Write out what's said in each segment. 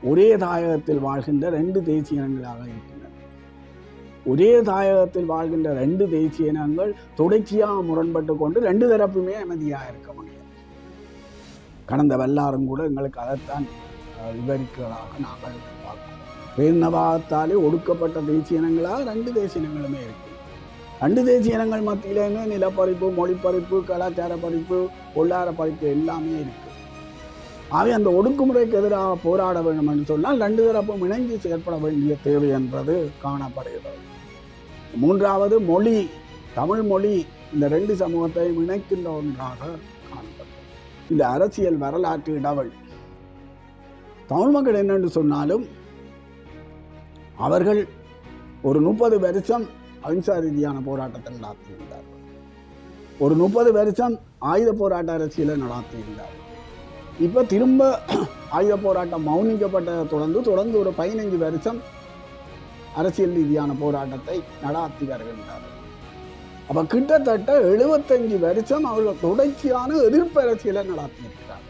ஒரே தாயகத்தில் வாழ்கின்ற ரெண்டு தேசிய இனங்களாக இருக்கின்றன. ஒரே தாயகத்தில் வாழ்கின்ற ரெண்டு தேசிய இனங்கள் தொடர்ச்சியாக முரண்பட்டு கொண்டு ரெண்டு தரப்புமே அமைதியாக இருக்க முடியாது. கடந்த வரலாறும் கூட எங்களுக்கு அதைத்தான் விவரிக்கிறதாக நாங்கள் பார்க்கிறோம். பேரினவாதத்தாலே ஒடுக்கப்பட்ட தேசிய இனங்களாக ரெண்டு தேசிய இனங்களுமே இருக்கு. ரெண்டு தேசிய இனங்கள் மத்தியிலேயுமே நிலப்பறிப்பு, மொழிப்பறிப்பு, கலாச்சார பறிப்பு, பொருளாதார பறிப்பு எல்லாமே இருக்கு. ஆகவே அந்த ஒடுக்குமுறைக்கு எதிராக போராட வேண்டும் என்று சொன்னால் ரெண்டு தரப்பும் இணைந்து செயற்பட வேண்டிய தேவை என்பது காணப்படுகிறது. மூன்றாவது மொழி, தமிழ் மொழி இந்த ரெண்டு சமூகத்தையும் இணைக்கின்ற ஒன்றாக காணப்படுகிறது. இந்த அரசியல் வரலாற்று இடைவெளி தமிழ் மக்கள் என்னென்று சொன்னாலும் அவர்கள் ஒரு 30 வருஷம் அகிம்சா ரீதியான போராட்டத்தை நடாத்தியிருந்தார்கள். ஒரு 30 வருஷம் ஆயுத போராட்ட அரசியலை நடாத்தியிருந்தார்கள். இப்போ திரும்ப ஆயுத போராட்டம் மௌனிக்கப்பட்டதை தொடர்ந்து ஒரு 15 வருஷம் அரசியல் ரீதியான போராட்டத்தை நடாத்தி வருகின்றார்கள். அப்போ கிட்டத்தட்ட 75 வருஷம் அவர்கள் தொடர்ச்சியான எதிர்ப்பு அரசியலை நடாத்தியிருக்கிறார்கள்.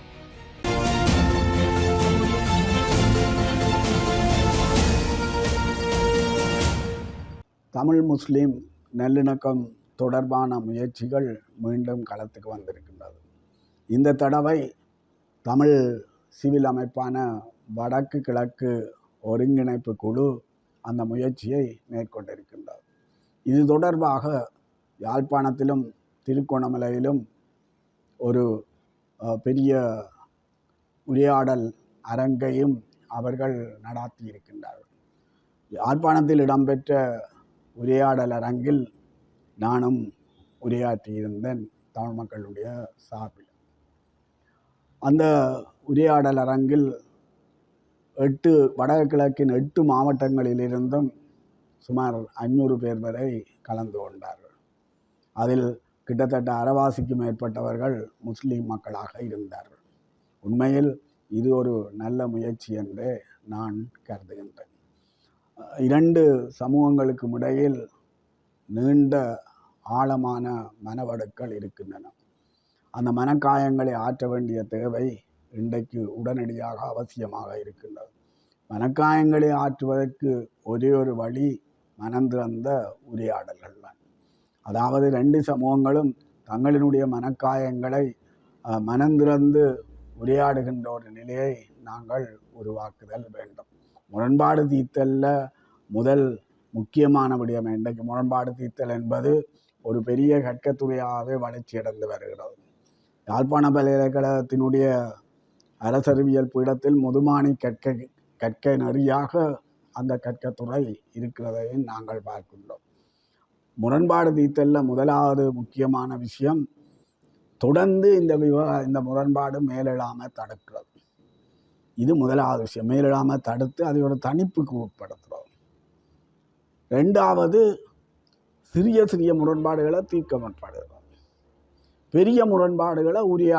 தமிழ் முஸ்லீம் நல்லிணக்கம் தொடர்பான முயற்சிகள் மீண்டும் களத்துக்கு வந்திருக்கின்றது. இந்த தடவை தமிழ் சிவில் அமைப்பான வடக்கு கிழக்கு ஒருங்கிணைப்பு குழு அந்த முயற்சியை மேற்கொண்டிருக்கின்றது. இது தொடர்பாக யாழ்ப்பாணத்திலும் திருகோணமலையிலும் ஒரு பெரிய உரையாடல் அரங்கையும் அவர்கள் நடாத்தி இருக்கின்றார்கள். யாழ்ப்பாணத்தில் இடம்பெற்ற உரையாடல் அரங்கில் நானும் உரையாற்றியிருந்தேன் தமிழ் மக்களுடைய சார்பில். அந்த உரையாடல் அரங்கில் வடகிழக்கின் 8 மாவட்டங்களிலிருந்தும் சுமார் 500 பேர் வரை கலந்து கொண்டார்கள். அதில் கிட்டத்தட்ட அரைவாசிக்கு மேற்பட்டவர்கள் முஸ்லீம் மக்களாக இருந்தார்கள். உண்மையில் இது ஒரு நல்ல முயற்சி என்றே நான் கருதுகின்றேன். 2 சமூகங்களுக்கும் இடையில் நீண்ட ஆழமான மனவடுக்கள் இருக்கின்றன. அந்த மனக்காயங்களை ஆற்ற வேண்டிய தேவை இன்றைக்கு உடனடியாக அவசியமாக இருக்கின்றது. மனக்காயங்களை ஆற்றுவதற்கு ஒரே ஒரு வழி மனந்திறந்த உரையாடல்கள் தான். அதாவது 2 சமூகங்களும் தங்களினுடைய மனக்காயங்களை மனந்திறந்து உரையாடுகின்ற ஒரு நிலையை நாங்கள் உருவாக்குதல் வேண்டும். முரண்பாடு தீர்த்தல்ல முதல் முக்கியமான விடயம். இன்றைக்கு முரண்பாடு தீர்த்தல் என்பது ஒரு பெரிய கற்கத்துறையாகவே வளர்ச்சியடைந்து வருகிறது. யாழ்ப்பாண பல்கலைக்கழகத்தினுடைய அரசறிவியல் பீடத்தில் முதுமானி கற்கை நெறியாக அந்த கற்கத்துறை இருக்கிறதையும் நாங்கள் பார்க்கின்றோம். முரண்பாடு தீர்த்தல்ல முதலாவது முக்கியமான விஷயம் தொடர்ந்து இந்த முரண்பாடு மேலெழாமல் தடுக்கிறது. இது முதலாவது விஷயம். மேலிடாமல் தடுத்து அதை ஒரு தணிப்புக்கு உட்படுத்துகிறோம். 2வது சிறிய சிறிய முரண்பாடுகளை தீர்க்க முற்படுகிறோம். பெரிய முரண்பாடுகளை உரிய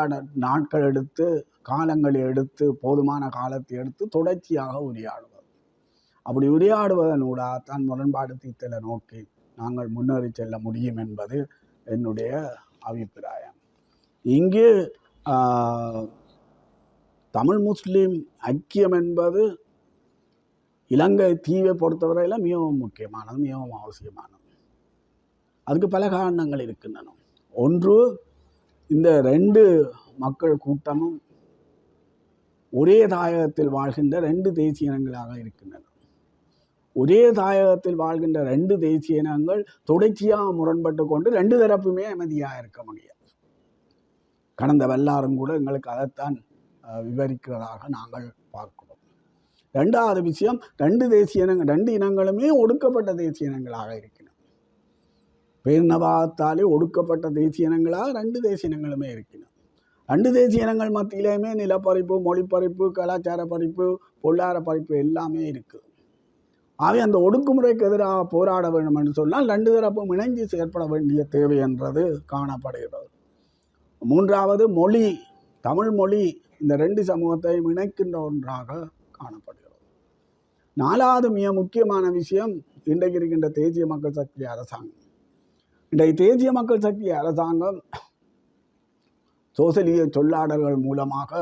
நாட்கள் எடுத்து காலங்களை எடுத்து போதுமான காலத்தை எடுத்து தொடர்ச்சியாக உரையாடுவது. அப்படி உரையாடுவதனூடாக தான் முரண்பாடு தீர்த்தலை நோக்கி நாங்கள் முன்னேறி செல்ல முடியும் என்பது என்னுடைய அபிப்பிராயம். இங்கு தமிழ் முஸ்லீம் ஐக்கியம் என்பது இலங்கை தீவை பொறுத்தவரையில் மிகவும் முக்கியமானது, மிகவும் அவசியமானது. அதுக்கு பல காரணங்கள் இருக்கின்றன. ஒன்று, இந்த 2 மக்கள் கூட்டமும் ஒரே தாயகத்தில் வாழ்கின்ற 2 தேசிய இனங்களாக இருக்கின்றன. ஒரே தாயகத்தில் வாழ்கின்ற 2 தேசிய இனங்கள் தொடர்ச்சியாக முரண்பட்டு கொண்டு 2 தரப்புமே அமைதியாக இருக்க முடியாது. கடந்த வரலாறும் கூட எங்களுக்கு அதைத்தான் விவரிக்கிறதாக நாங்கள் பார்க்கிறோம். 2வது விஷயம், 2 இனங்களுமே ஒடுக்கப்பட்ட தேசிய இனங்களாக இருக்கின்றன. பேரினவாதத்தாலே ஒடுக்கப்பட்ட தேசிய இனங்களாக 2 தேசிய இனங்களுமே இருக்கின்றன. 2 தேசிய இனங்கள் மத்தியிலேயுமே நிலப்பறிப்பு, மொழிப்பறிப்பு, கலாச்சார பறிப்பு, பொருளாதார பறிப்பு எல்லாமே இருக்குது. ஆகவே அந்த ஒடுக்குமுறைக்கு எதிராக போராட வேண்டும் என்று சொன்னால் 2 தரப்பும் இணைந்து செயற்பட வேண்டிய தேவை என்றது காணப்படுகிறது. 3வது மொழி, தமிழ் மொழி இந்த 2 சமூகத்தையும் இணைக்கின்ற ஒன்றாக காணப்படுகிறது. 4வது மிக முக்கியமான விஷயம், இன்றைக்கு இருக்கின்ற தேசிய மக்கள் சக்தி அரசாங்கம். இன்றைக்கு தேசிய மக்கள் சக்தி அரசாங்கம் சோசலிய சொல்லாடல்கள் மூலமாக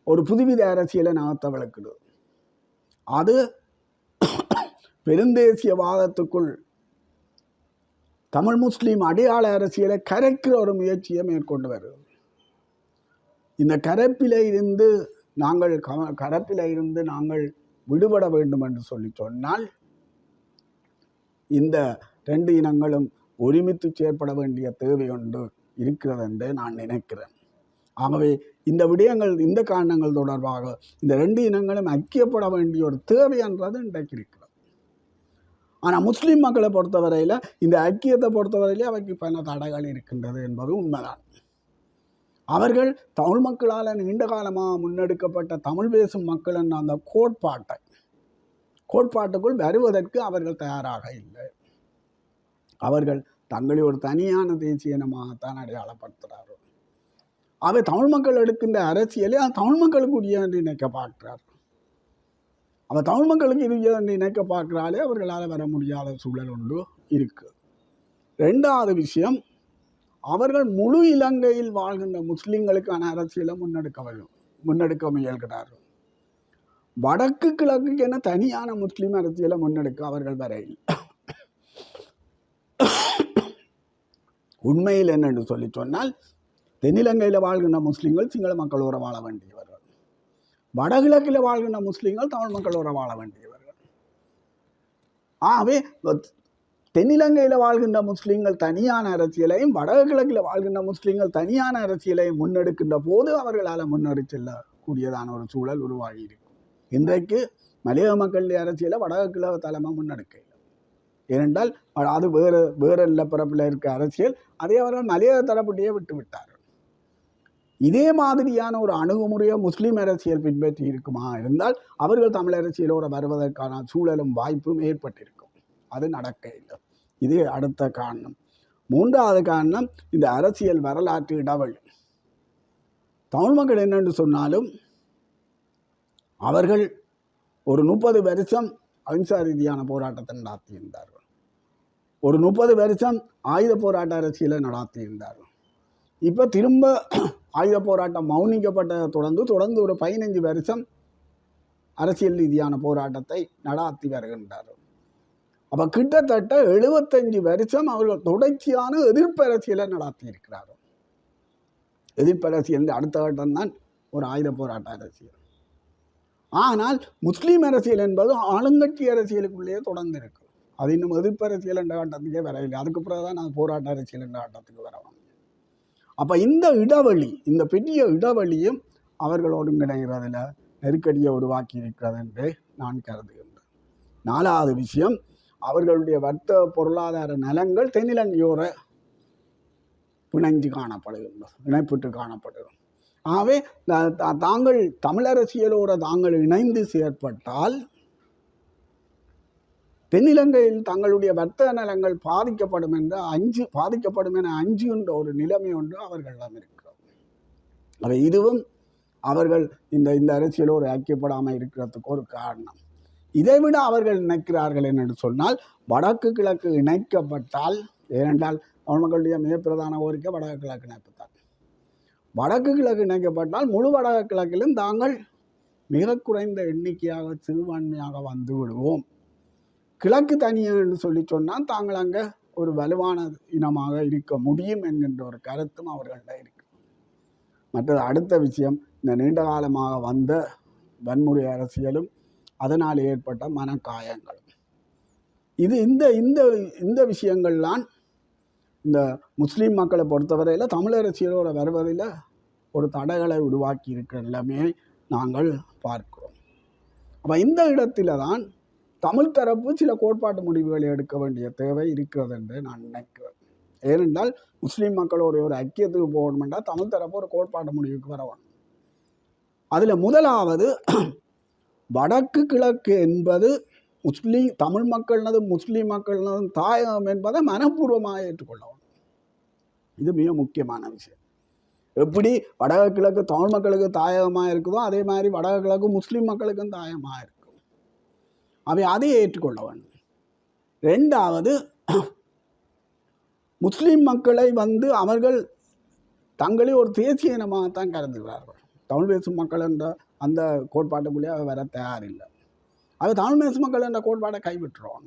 ஒரு புதுவித அரசியலை நகர்த்த விளக்குது. அது பெருந்தேசியவாதத்துக்குள் தமிழ் முஸ்லீம் அடையாள அரசியலை கரைக்கிற ஒரு முயற்சியை மேற்கொண்டு வருது. இந்த கரைப்பில இருந்து நாங்கள் விடுபட வேண்டும் என்று சொல்லி சொன்னால் இந்த ரெண்டு இனங்களும் ஒருமித்து செயற்பட வேண்டிய தேவை ஒன்று இருக்கிறது என்று நான் நினைக்கிறேன். ஆகவே இந்த விடயங்கள், இந்த காரணங்கள் தொடர்பாக இந்த ரெண்டு இனங்களும் ஐக்கியப்பட வேண்டிய ஒரு தேவை என்றது இன்றைக்கு இருக்கிறது. ஆனால் முஸ்லீம் மக்களை பொறுத்தவரையில் இந்த ஐக்கியத்தை பொறுத்தவரையிலே அவைக்கு பல தடைகள் இருக்கின்றது என்பது உண்மைதான். அவர்கள் தமிழ் மக்களால் நீண்ட காலமாக முன்னெடுக்கப்பட்ட தமிழ் பேசும் மக்கள் என்ற அந்த கோட்பாட்டுக்குள் வருவதற்கு அவர்கள் தயாராக இல்லை. அவர்கள் தங்களை ஒரு தனியான தேசிய இனமாகத்தான் அடையாளப்படுத்துகிறார்கள். அவை தமிழ் மக்கள் எடுக்கின்ற அரசியலை தமிழ் மக்களுக்கு உரிய என்று நினைக்க பார்க்கிறார்கள். அவர் தமிழ் மக்களுக்கு உரிய என்று நினைக்க பார்க்கிறாலே அவர்களால் வர முடியாத சூழல் ஒன்று இருக்கு. ரெண்டாவது விஷயம், அவர்கள் முழு இலங்கையில் வாழ்கின்ற முஸ்லிம்களுக்கான அரசியலை முன்னெடுக்க முயல்கிறார்கள். வடக்கு கிழக்குக்கு என தனியான முஸ்லீம் அரசியலை முன்னெடுக்க அவர்கள் வரையில் உண்மையில் என்னென்று சொல்லி சொன்னால், தென்னிலங்கையில் வாழ்கின்ற முஸ்லீம்கள் சிங்கள மக்களோட வாழ வேண்டியவர்கள், வடகிழக்கில் வாழ்கின்ற முஸ்லீம்கள் தமிழ் மக்களோட வாழ வேண்டியவர்கள். ஆகவே தென்னிலங்கையில் வாழ்கின்ற முஸ்லீம்கள் தனியான அரசியலையும் வடகிழக்கில் வாழ்கின்ற முஸ்லீம்கள் தனியான அரசியலையும் முன்னெடுக்கின்ற போது அவர்களால் முன்னேறி செல்லக்கூடியதான ஒரு சூழல் உருவாகி இருக்கும். இன்றைக்கு மலையக மக்களுடைய அரசியலை வடகிழக்கு தலைமை முன்னெடுக்க இல்லை. ஏனென்றால் அது வேறு நிலப்பரப்பில் இருக்க அரசியல், அதை அவர்கள் மலையக தரப்படியே விட்டு விட்டார்கள். இதே மாதிரியான ஒரு அணுகுமுறையை முஸ்லீம் அரசியல் பின்பற்றி இருக்குமா இருந்தால் அவர்கள் தமிழ் அரசியலோடு வருவதற்கான சூழலும் வாய்ப்பும் ஏற்பட்டிருக்கும். அது நடக்க இல்லை. இது அடுத்த காரணம். மூன்றாவது காரணம், இந்த அரசியல் வரலாற்று இடைவெளி. தமிழ் மக்கள் என்னென்று சொன்னாலும் அவர்கள் ஒரு 30 வருஷம் அகிம்சா ரீதியான போராட்டத்தை நடாத்தியிருந்தார்கள். ஒரு 30 வருஷம் ஆயுத போராட்ட அரசியலை நடாத்தியிருந்தார்கள். இப்போ திரும்ப ஆயுத போராட்டம் மௌனிக்கப்பட்டதை தொடர்ந்து ஒரு 15 வருஷம் அரசியல் ரீதியான போராட்டத்தை நடாத்தி வருகின்றார்கள். அப்போ கிட்டத்தட்ட 75 வருஷம் அவர்கள் தொடர்ச்சியான எதிர்ப்பு அரசியலை நடத்தி இருக்கிறார்கள். எதிர்ப்பு அரசியல் அடுத்த கட்டம் தான் ஒரு ஆயுத போராட்ட அரசியல். ஆனால் முஸ்லீம் அரசியல் என்பது ஆளுங்கட்சி அரசியலுக்குள்ளேயே தொடர்ந்து இருக்கு. அது இன்னும் எதிர்ப்பு அரசியல் என்ற கட்டத்துக்கே வரவில்லை. அதுக்கு பிறகுதான் நான் போராட்ட அரசியல் என்ற கட்டத்துக்கு வரணும். அப்போ இந்த பெரிய இடைவெளியும் அவர்கள் ஒருங்கிணைகிறதுல நெருக்கடியை உருவாக்கி இருக்கிறது என்று நான் கருதுகின்றேன். நாலாவது விஷயம், அவர்களுடைய வர்த்தக பொருளாதார நலங்கள் தென்னிலங்கையோர இணைப்பிட்டு காணப்படுகிறது. ஆகவே தாங்கள் தமிழரசியலோடு தாங்கள் இணைந்து செயற்பட்டால் தென்னிலங்கையில் தங்களுடைய வர்த்தக நலங்கள் பாதிக்கப்படும் என அஞ்சுகின்ற ஒரு நிலைமை ஒன்று அவர்களிடம் இருக்கிறது. அவை இதுவும் அவர்கள் இந்த அரசியலோடு ஐக்கியப்படாமல் இருக்கிறதுக்கு ஒரு காரணம். இதைவிட அவர்கள் நினைக்கிறார்கள் என்று சொன்னால், வடக்கு கிழக்கு இணைக்கப்பட்டால், ஏனென்றால் தமிழ் மக்களுடைய மிக பிரதான கோரிக்கை வடக்கு கிழக்கு இணைப்புத்தான். வடக்கு கிழக்கு இணைக்கப்பட்டால் முழு வடக்கு கிழக்கிலும் தாங்கள் மிக குறைந்த எண்ணிக்கையாக சிறுபான்மையாக வந்து விடுவோம். கிழக்கு தனியாக என்று சொல்லி சொன்னால் தாங்கள் அங்கே ஒரு வலுவான இனமாக இருக்க முடியும் என்கின்ற ஒரு கருத்தும் அவர்கள்ட்ட இருக்கு. மற்றது அடுத்த விஷயம், இந்த நீண்ட காலமாக வந்த வன்முறை அரசியலும் அதனால் ஏற்பட்ட மனக்காயங்களும். இது இந்த விஷயங்கள்லாம் இந்த முஸ்லீம் மக்களை பொறுத்தவரையில் தமிழ் அரசியலோடு வருவதில் ஒரு தடைகளை உருவாக்கி இருக்கிற நிலைமையை நாங்கள் பார்க்கிறோம். அப்போ இந்த இடத்துல தான் தமிழ் தரப்பு சில கோட்பாட்டு முடிவுகளை எடுக்க வேண்டிய தேவை இருக்கிறது என்று நான் நினைக்கிறேன். ஏனென்றால் முஸ்லீம் மக்களோட ஒரு ஐக்கியத்துக்கு போகணுமென்றா தமிழ் தரப்பு ஒரு கோட்பாட்டு முடிவுக்கு வரணும். அதில் முதலாவது, வடக்கு கிழக்கு என்பது தமிழ் மக்கள்னதும் முஸ்லீம் மக்கள்னதும் தாயகம் என்பதை மனப்பூர்வமாக ஏற்றுக்கொள்ளவும். இது மிக முக்கியமான விஷயம். எப்படி வடக்கு கிழக்கு தமிழ் மக்களுக்கு தாயகமாக இருக்குதோ அதே மாதிரி வடக்கு கிழக்கு முஸ்லீம் மக்களுக்கும் தாயகமாக இருக்கும். அதை ஏற்றுக்கொள்ள வேண்டும். ரெண்டாவது, முஸ்லீம் மக்களை அவர்கள் தங்களை ஒரு தேசிய இனமாகத்தான் கருதுகிறார்கள். தமிழ் பேசும் மக்கள் என்ற அந்த கோட்பாட்டுக்குள்ளேயே அவர் வர தயாரில்லை. அது தமிழ் பேசும் மக்கள் என்ற கோட்பாட்டை கைவிட்டுறோம்.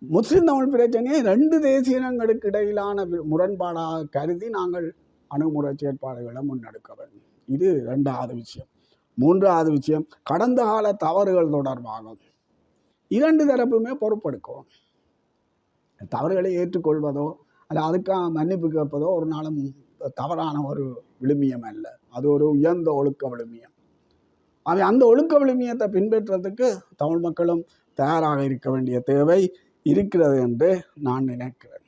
முஸ்லிம் தமிழ் பிரச்சனையை 2 தேசிய இனங்களுக்கு இடையிலான முரண்பாடாக கருதி நாங்கள் அணுகுமுறை செயற்பாடுகளை முன்னெடுக்க வேண்டும். இது 2வது விஷயம். 3வது விஷயம், கடந்த கால தவறுகள் தொடர்பாக 2 தரப்புமே பொறுப்பெடுக்கும். தவறுகளை ஏற்றுக்கொள்வதோ அல்ல அதுக்காக மன்னிப்பு கேட்பதோ ஒரு நாளும் தவறான ஒரு விழுமியம் அல்ல. அது ஒரு உயர்ந்த ஒழுக்க விழுமியம். அவை அந்த ஒழுக்க விழுமியத்தை பின்பற்றதுக்கு தமிழ் மக்களும் தயாராக இருக்க வேண்டிய தேவை இருக்கிறது என்று நான் நினைக்கிறேன்.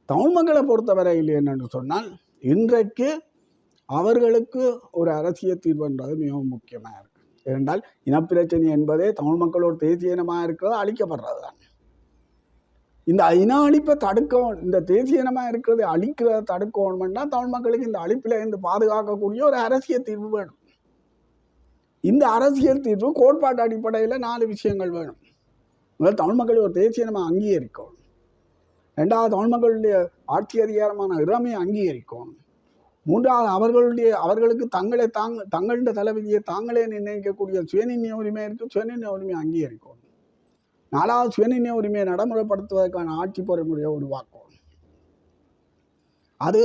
தமிழ் மக்களை பொறுத்தவரையில் என்னென்று சொன்னால், இன்றைக்கு அவர்களுக்கு ஒரு அரசியல் தீர்வுன்றது மிகவும் முக்கியமாக இருக்குது. ஏனென்றால் இனப்பிரச்சனை என்பதே தமிழ் மக்கள் ஒரு தேசிய இனமாக இருக்கிறது அழிக்கப்படுறது தான். இந்த இன அழிப்பை தடுக்க, இந்த தேசிய இனமாக இருக்கிறது அழிக்கிறத தடுக்கணும்னா தமிழ் மக்களுக்கு இந்த அழிப்பில் இருந்து பாதுகாக்கக்கூடிய ஒரு அரசியல் தீர்வு வேணும். இந்த அரசியல் தீர்வு கோட்பாட்டு அடிப்படையில் 4 விஷயங்கள் வேணும். முதல், தமிழ் மக்கள் ஒரு தேசிய இனமாக அங்கீகரிக்கணும். 2வது, தமிழ் மக்களுடைய ஆட்சி அதிகாரமான இறைமையை அங்கீகரிக்கணும். 3வது, அவர்களுக்கு தங்களுடைய தலைவிதியை தாங்களே நிர்ணயிக்கக்கூடிய சுயநிர்ணய உரிமை இருக்குது, சுயநிர்ணய உரிமையை அங்கீகரிக்கணும். 4வது, சுயநிர்ணய உரிமையை நடைமுறைப்படுத்துவதற்கான ஆட்சி பொறிமுறையை உருவாக்கணும். அது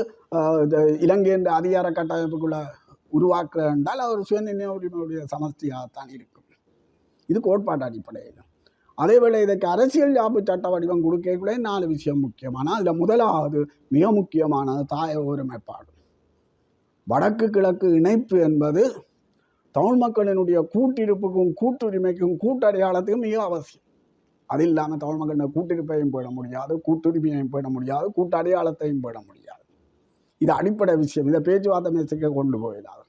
இலங்கை என்ற அதிகார கட்டமைப்புக்குள்ள உருவாக்குறது என்றால் அவர் சுயநிர்ணய உரிமையுடைய சமஸ்தியாகத்தான் இருக்கும். இது கோட்பாட்டு அடிப்படையில். அதேவேளை இதற்கு அரசியல் யாப்பு சட்ட வடிவம் கொடுக்கக்குள்ளே 4 விஷயம் முக்கியமான, அதில் முதலாவது மிக முக்கியமானது தாய ஒருமைப்பாடு. வடக்கு கிழக்கு இணைப்பு என்பது தமிழ் மக்களினுடைய கூட்டிருப்புக்கும் கூட்டுரிமைக்கும் கூட்டடையாளத்துக்கும் மிக அவசியம். அது இல்லாமல் தமிழ் மக்களின் கூட்டிருப்பையும் பேண முடியாது, கூட்டுரிமையையும் பேண முடியாது, கூட்டடையாளத்தையும் பேண முடியாது. இது அடிப்படை விஷயம். இதை பேச்சுவார்த்தை மேசைக்கு கொண்டு போயிடாது.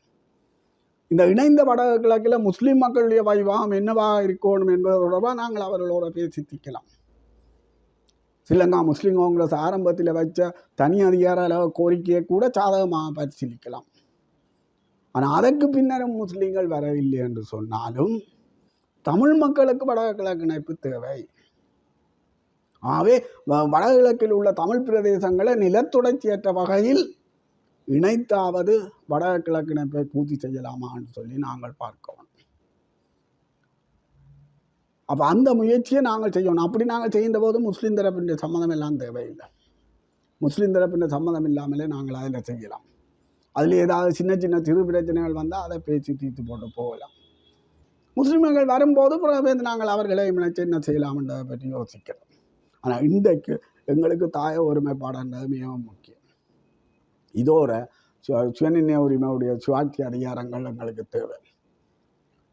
இந்த இணைந்த வடக்கு கிழக்கில் முஸ்லீம் மக்களுடைய வைவாகம் என்னவாக இருக்கணும் என்பது தொடர்பாக நாங்கள் அவர்களோட பேசி தீர்க்கலாம். ஸ்ரீலங்கா முஸ்லீம் காங்கிரஸ் ஆரம்பத்தில் வச்ச தனி அதிகார கோரிக்கையை கூட சாதகமாக பரிசீலிக்கலாம். ஆனால் அதற்கு பின்னரும் முஸ்லீம்கள் வரவில்லை என்று சொன்னாலும் தமிழ் மக்களுக்கு வடக்கு கிழக்கு இணைப்பு தேவை. ஆகவே வடகிழக்கில் உள்ள தமிழ் பிரதேசங்களை நிலத்துடைச்சியற்ற வகையில் இணைத்தாவது வடகிழக்கு இணைப்பை பூர்த்தி செய்யலாமான்னு சொல்லி நாங்கள் பார்க்கணும். அப்போ அந்த முயற்சியை நாங்கள் செய்யணும். அப்படி நாங்கள் செய்கின்ற போது முஸ்லீம் தரப்பின் சம்மதம் எல்லாம் தேவையில்லை. முஸ்லீம் தரப்பின் சம்மதம் இல்லாமலே நாங்கள் அதில் செய்யலாம். அதில் ஏதாவது சின்ன சின்ன சிறு பிரச்சனைகள் வந்தால் அதை பேசி தீர்த்து போட்டு போகலாம். முஸ்லீம்கள் வரும்போது பிறகு நாங்கள் அவர்களை இணைச்சு என்ன செய்யலாம்ன்றதை பற்றி யோசிக்கிறோம். ஆனால் இன்றைக்கு எங்களுக்கு தாய ஒருமைப்பாடுன்றது மிகவும் முக்கியம். இதோட சுயநிர்ணய உரிமையுடைய சுயாட்சி அதிகாரங்கள் எங்களுக்கு தேவை.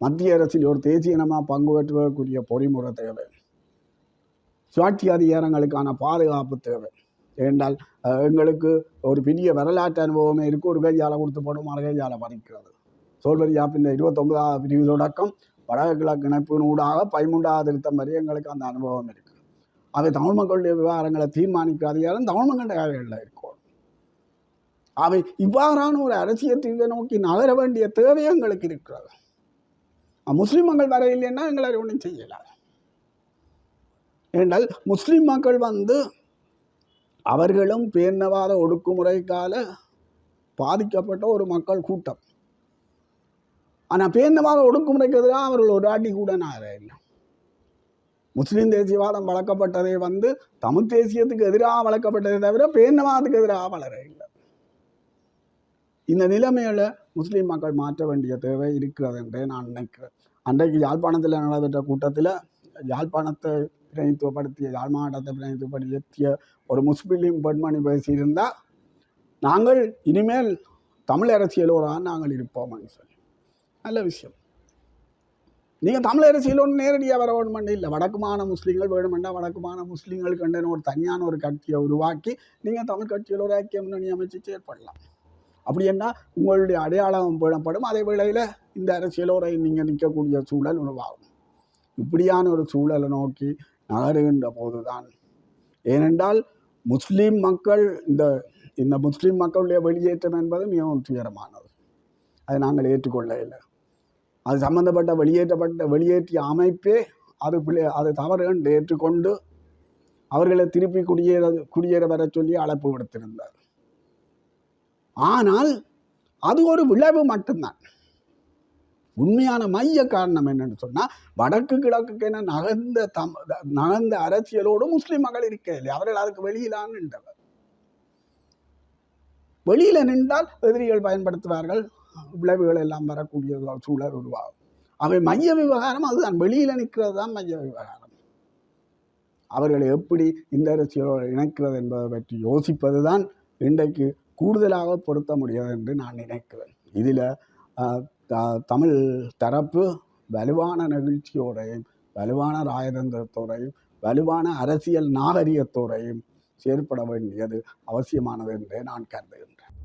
மத்திய அரசில் ஒரு தேசிய இனமாக பங்கு பெற்றுவதற்குரிய பொறிமுறை தேவை. சுயாட்சி அதிகாரங்களுக்கான பாதுகாப்பு தேவை. ஏனென்றால் எங்களுக்கு ஒரு பெரிய வரலாற்று அனுபவமே இருக்குது. ஒரு கையால் கொடுத்து போடும், மறு கையால் பறிக்கிறது. சோல்வரி யாப்பின் 29வது பிரிவு தொடக்கம் வடகிழக்கு இணைப்பின் ஊடாக 13வது திருத்தம் வரை எங்களுக்கு அந்த அனுபவம் இருக்குது. அவை தமிழ் மக்களுடைய விவகாரங்களை தீர்மானிக்கிற அதிகாரம் தமிழ் மக்களுடைய கைகளில் இருக்கும். அவை இவ்வாறான ஒரு அரசியல் தீர்வை நோக்கி நகர வேண்டிய தேவை எங்களுக்கு இருக்கிறது. முஸ்லீம் மக்கள் வர இல்லைன்னா எங்களை ஒன்றும் செய்யலாம். ஏனென்றால் முஸ்லீம் மக்கள் அவர்களும் பேரினவாத ஒடுக்குமுறைக்கால பாதிக்கப்பட்ட ஒரு மக்கள் கூட்டம். ஆனால் பேரினவாத ஒடுக்குமுறைக்கு எதிராக அவர்கள் ஒரு அடி கூட நார இல்லை. முஸ்லீம் தேசியவாதம் வளர்க்கப்பட்டதை தமிழ் தேசியத்துக்கு எதிராக வளர்க்கப்பட்டதை தவிர பேரினவாதத்துக்கு எதிராக வளர இல்லை. இந்த நிலைமையில் முஸ்லீம் மக்கள் மாற்ற வேண்டிய தேவை இருக்கிறது என்றே நான் நினைக்கிறேன். அன்றைக்கு யாழ்ப்பாணத்தில் நடைபெற்ற கூட்டத்தில் யாழ்ப்பாணத்தை பிரதிநிதித்துவப்படுத்திய, யாழ் மாவட்டத்தை பிரதிநிதித்துவப்படுத்திய ஒரு முஸ்லீம் பெண்மணி பேசியிருந்தால், நாங்கள் இனிமேல் தமிழ் அரசியலோடாக நாங்கள் இருப்போம்னு சொல்லி. நல்ல விஷயம். நீங்கள் தமிழ் அரசியலோடு நேரடியாக வர வேணுமென்று இல்லை. வடக்குமான முஸ்லீம்கள் வேணுமெண்டா வடக்குமான முஸ்லீம்களுக்கு ஒரு தனியான ஒரு கட்சியை உருவாக்கி நீங்கள் தமிழ் கட்சியில் ஒரு ஐக்கிய முன்னணி அமைச்சு செயற்படலாம். அப்படி என்ன உங்களுடைய அடையாளம் பேணப்படும். அதே வேளையில் இந்த அரசியலோட நீங்கள் நிற்கக்கூடிய சூழல் உருவாகும். இப்படியான ஒரு சூழலை நோக்கி நகருகின்ற போதுதான், ஏனென்றால் முஸ்லீம் மக்கள் இந்த முஸ்லீம் மக்களுடைய வெளியேற்றம் என்பது மிகவும் துயரமானது. அதை நாங்கள் ஏற்றுக்கொள்ள இல்லை. அது சம்பந்தப்பட்ட வெளியேற்றிய அமைப்பே அது தவறு என்று ஏற்றுக்கொண்டு அவர்களை திருப்பி குடியேற வர சொல்லி அழைப்பு விடுத்திருந்தார். ஆனால் அது ஒரு விளைவு மட்டும்தான். உண்மையான மைய காரணம் என்னன்னு சொன்னா, வடக்கு கிழக்கு என நகர்ந்த அரசியலோடு முஸ்லிம் மக்கள் இருக்க இல்லை. அவர்கள் அதுக்கு வெளியிலான்னு நின்றவர். வெளியில நின்றால் எதிரிகள் பயன்படுத்துவார்கள், விளைவுகள் எல்லாம் வரக்கூடிய சூழல் உருவாகும். அவை மைய விவகாரம் அதுதான். வெளியில நிற்கிறது தான் மைய விவகாரம். அவர்களை எப்படி இந்த அரசியலோடு இணைக்கிறது என்பதை பற்றி யோசிப்பதுதான் இன்றைக்கு கூடுதலாக பொருத்த முடியாது என்று நான் நினைக்கிறேன். இதில் தமிழ் தரப்பு வலுவான நெகிழ்ச்சியோடையும் வலுவான ராஜதந்திரத்தோடையும் வலுவான அரசியல் நாகரிகத்தோடையும் செயற்பட வேண்டியது அவசியமானது என்றே நான் கருதுகின்றேன்.